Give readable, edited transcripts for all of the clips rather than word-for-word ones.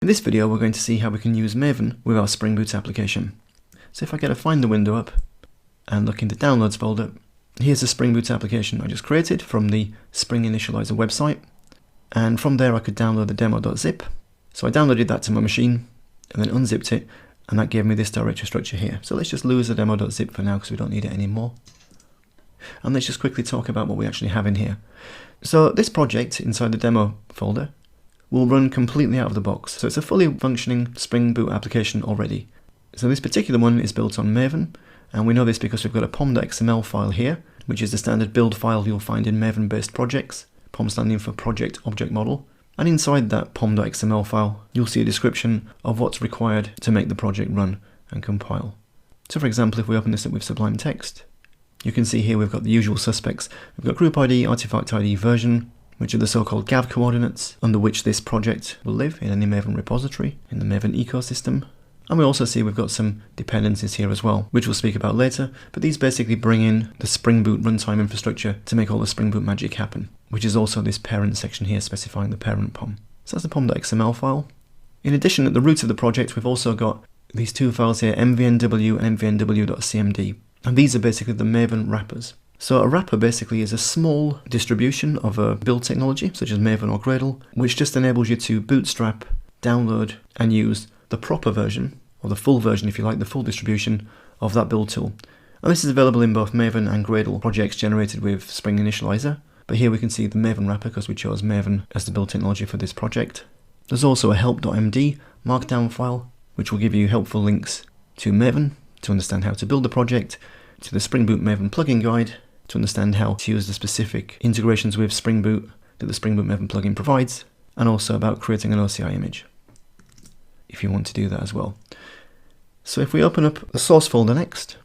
In this video we're going to see how we can use Maven with our Spring Boot application. So if I get a Finder window up and look in the Downloads folder, here's the Spring Boot application I just created from the Spring Initializr website, and from there I could download the demo.zip. So I downloaded that to my machine and then unzipped it, and that gave me this directory structure here. So let's just lose the demo.zip for now because we don't need it anymore. And let's just quickly talk about what we actually have in here. So this project inside the demo folder will run completely out of the box. So it's a fully functioning Spring Boot application already. So this particular one is built on Maven, and we know this because we've got a pom.xml file here, which is the standard build file you'll find in Maven-based projects, pom standing for Project Object Model. And inside that pom.xml file, you'll see a description of what's required to make the project run and compile. So for example, if we open this up with Sublime Text, you can see here we've got the usual suspects. We've got group ID, artifact ID, version, which are the so-called GAV coordinates under which this project will live in any Maven repository, in the Maven ecosystem. And we also see we've got some dependencies here as well, which we'll speak about later, but these basically bring in the Spring Boot runtime infrastructure to make all the Spring Boot magic happen, which is also this parent section here specifying the parent pom. So that's the pom.xml file. In addition, at the root of the project, we've also got these two files here, mvnw and mvnw.cmd, and these are basically the Maven wrappers. So a wrapper basically is a small distribution of a build technology, such as Maven or Gradle, which just enables you to bootstrap, download, and use the proper version, or the full version if you like, the full distribution of that build tool. And this is available in both Maven and Gradle projects generated with Spring Initializr, but here we can see the Maven wrapper because we chose Maven as the build technology for this project. There's also a help.md markdown file, which will give you helpful links to Maven to understand how to build the project, to the Spring Boot Maven plugin guide, to understand how to use the specific integrations with Spring Boot that the Spring Boot Maven plugin provides, and also about creating an OCI image, if you want to do that as well. So if we open up the source folder next,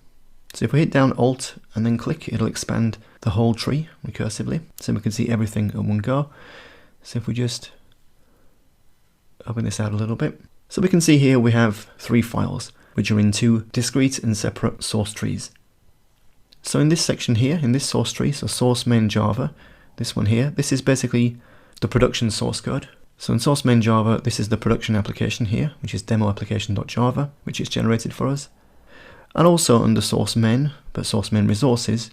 so if we hit down Alt and then click, it'll expand the whole tree recursively, so we can see everything at one go. So if we just open this out a little bit, so we can see here we have 3 files, which are in 2 discrete and separate source trees. So in this section here, in this source tree, so source main Java, this one here, this is basically the production source code. So in source main Java, this is the production application here, which is demo application.java, which is generated for us. And also under source main, but source main resources,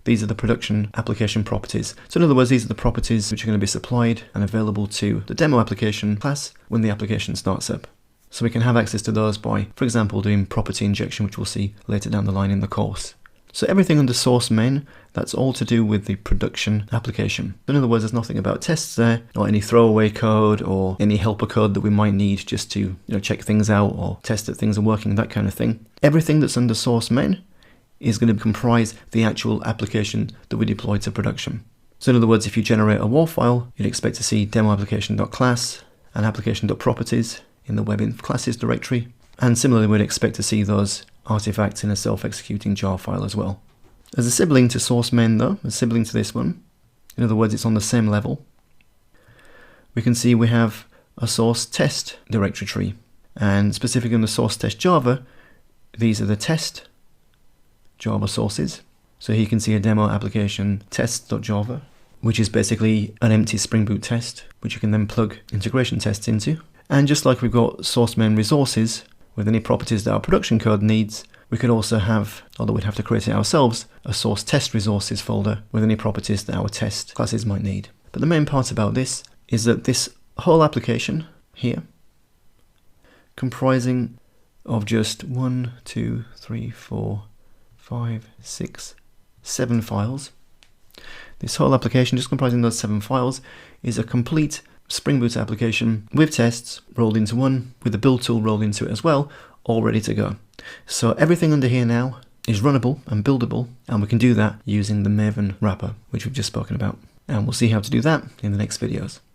these are the production application properties. So in other words, these are the properties which are going to be supplied and available to the demo application class when the application starts up. So we can have access to those by, for example, doing property injection, which we'll see later down the line in the course. So everything under source main, that's all to do with the production application. In other words, there's nothing about tests there, or any throwaway code, or any helper code that we might need just to check things out or test that things are working, that kind of thing. Everything that's under source main is going to comprise the actual application that we deploy to production. So in other words, if you generate a WAR file, you'd expect to see demo application.class and application.properties in the web classes directory. And similarly, we'd expect to see those artifacts in a self-executing jar file as well. As a sibling to source main though, a sibling to this one, in other words it's on the same level, we can see we have a source test directory tree, and specifically in the source test Java, these are the test Java sources. So here you can see a demo application test.java, which is basically an empty Spring Boot test, which you can then plug integration tests into. And just like we've got source main resources, with any properties that our production code needs, we could also have, although we'd have to create it ourselves, a source test resources folder with any properties that our test classes might need. But the main part about this is that this whole application here, comprising of just 1, 2, 3, 4, 5, 6, 7 files, this whole application, just comprising those 7 files, is a complete Spring Boot application with tests rolled into one, with the build tool rolled into it as well, all ready to go. So everything under here now is runnable and buildable, and we can do that using the Maven wrapper, which we've just spoken about. And we'll see how to do that in the next videos.